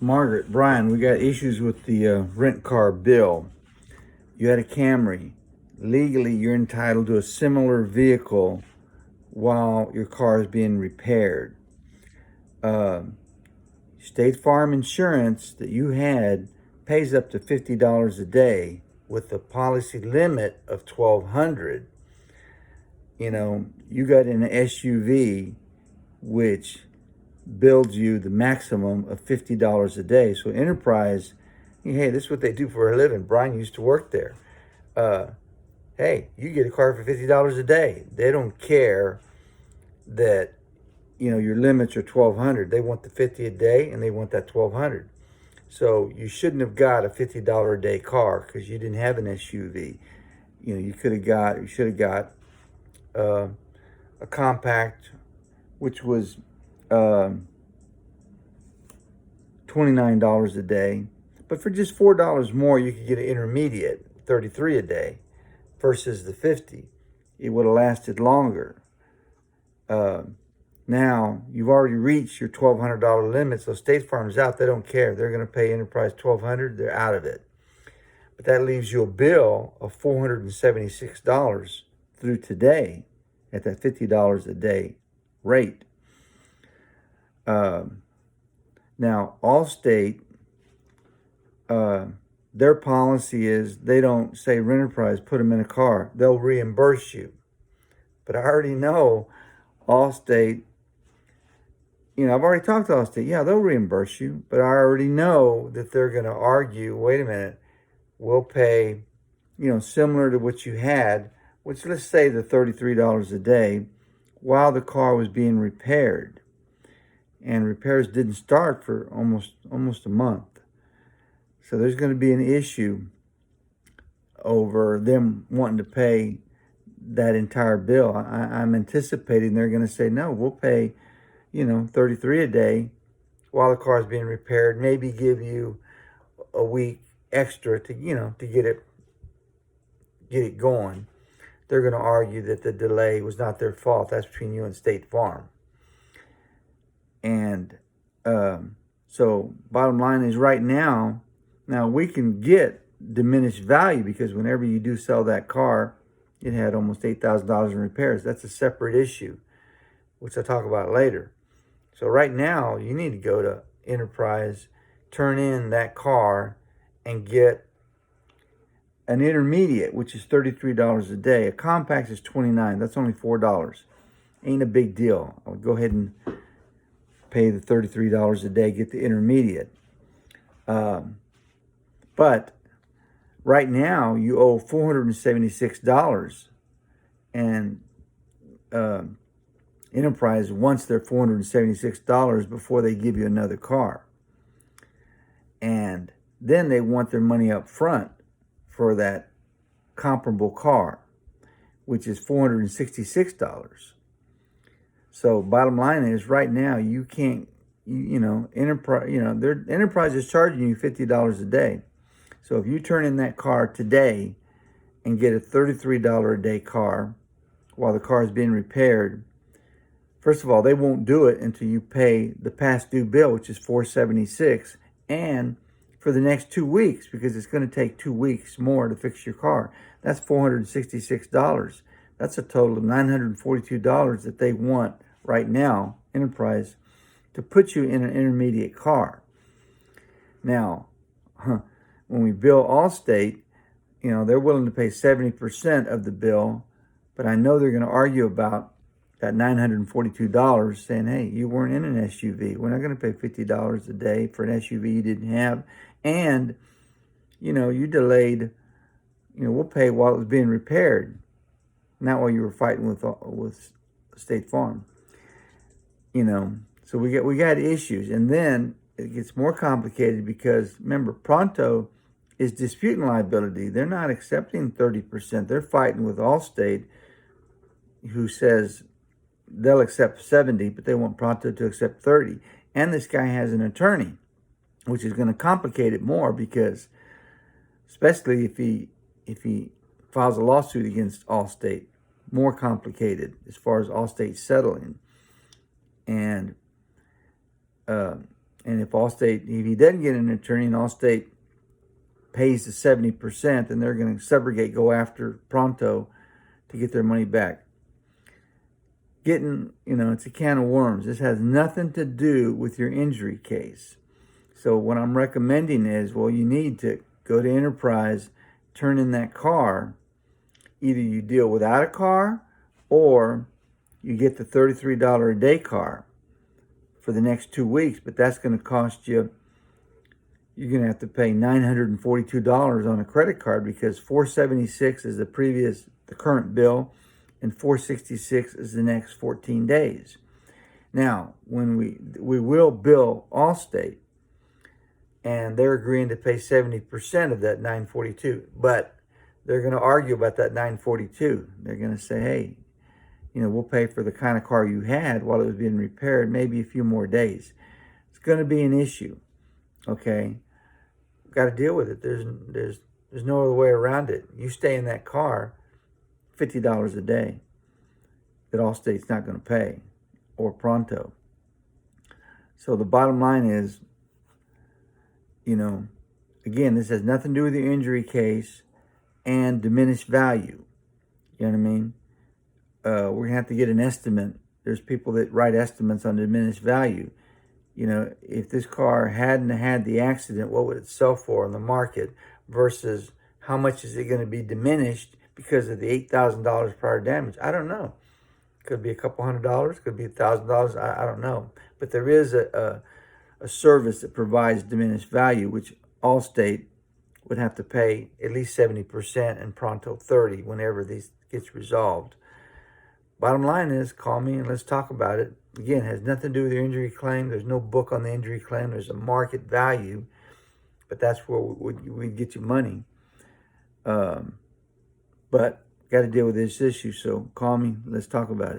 Margaret, Brian, we got issues with the rent car bill. You had a Camry. Legally, you're entitled to a similar vehicle while your car is being repaired. Uh, State Farm insurance that you had pays up to $50 a day with a policy limit of $1,200. You got an SUV which builds you the maximum of $50 a day. So Enterprise, hey, this is what they do for a living. Brian used to work there. Uh, hey, you get a car for $50 a day. They don't care that your limits are 1,200. They want the 50 a day, and they want that 1,200. So you shouldn't have got a $50 a day car because you didn't have an SUV. You should have got uh, a compact, which was uh, $29 a day. But for just $4 more, you could get an intermediate, 33 a day, versus the 50. It would have lasted longer. Uh, Now you've already reached your $1,200 limit, so State Farm is out. They don't care. They're going to pay Enterprise $1,200. They're out of it. But that leaves you a bill of $476 through today at that $50 a day rate. Now, Allstate, their policy is they don't say Enterprise, put them in a car. They'll reimburse you. But I already know Allstate, I've already talked to Allstate. Yeah, they'll reimburse you. But I already know that they're going to argue, wait a minute, we'll pay, similar to what you had, which let's say the $33 a day while the car was being repaired. And repairs didn't start for almost a month. So there's going to be an issue over them wanting to pay that entire bill. I'm anticipating they're going to say, no, we'll pay, $33 a day while the car is being repaired, maybe give you a week extra to, to get it going. They're going to argue that the delay was not their fault. That's between you and State Farm. And so bottom line is right now we can get diminished value because whenever you do sell that car, it had almost $8,000 in repairs. That's a separate issue, which I'll talk about later. So right now, you need to go to Enterprise, turn in that car, and get an intermediate, which is $33 a day. A compact is $29. That's only $4. Ain't a big deal. I would go ahead and pay the $33 a day, get the intermediate. But right now, you owe $476, and Enterprise wants their $476 before they give you another car. And then they want their money up front for that comparable car, which is $466. So bottom line is right now you can't, Enterprise, Enterprise is charging you $50 a day. So if you turn in that car today and get a $33 a day car while the car is being repaired, first of all, they won't do it until you pay the past due bill, which is $476, and for the next 2 weeks, because it's going to take 2 weeks more to fix your car. That's $466. That's a total of $942 that they want right now, Enterprise, to put you in an intermediate car. Now, when we bill Allstate, they're willing to pay 70% of the bill, but I know they're going to argue about that $942, saying, hey, you weren't in an SUV. We're not going to pay $50 a day for an SUV you didn't have. And, you delayed, we'll pay while it was being repaired, not while you were fighting with State Farm. So we got issues. And then it gets more complicated because, remember, Pronto is disputing liability. They're not accepting 30%. They're fighting with Allstate, who says they'll accept 70, but they want Pronto to accept 30. And this guy has an attorney, which is going to complicate it more because, especially if he files a lawsuit against Allstate, more complicated as far as Allstate settling. And And if he doesn't get an attorney and Allstate pays the 70%, then they're going to subrogate, go after Pronto to get their money back. It's a can of worms. This has nothing to do with your injury case. So what I'm recommending is, well, you need to go to Enterprise, turn in that car. Either you deal without a car or you get the $33 a day car for the next 2 weeks. But that's going to cost you, you're going to have to pay $942 on a credit card because $476 is the current bill, and $466 is the next 14 days. Now, when we will bill Allstate, and they're agreeing to pay 70% of that $942, but they're going to argue about that $942. They're going to say, hey, we'll pay for the kind of car you had while it was being repaired, maybe a few more days. It's going to be an issue, okay? Got to deal with it. There's no other way around it. You stay in that car, $50 a day that Allstate's not going to pay, or Pronto. So the bottom line is, again, this has nothing to do with your injury case and diminished value. You know what I mean? We're going to have to get an estimate. There's people that write estimates on diminished value. If this car hadn't had the accident, what would it sell for on the market versus how much is it going to be diminished because of the $8,000 prior damage? I don't know. Could be a couple $100, could be $1,000. I don't know. But there is a service that provides diminished value, which Allstate would have to pay at least 70% and Pronto 30% whenever this gets resolved. Bottom line is, call me and let's talk about it. Again, it has nothing to do with your injury claim. There's no book on the injury claim. There's a market value, but that's where we get you money. But got to deal with this issue, so call me. Let's talk about it.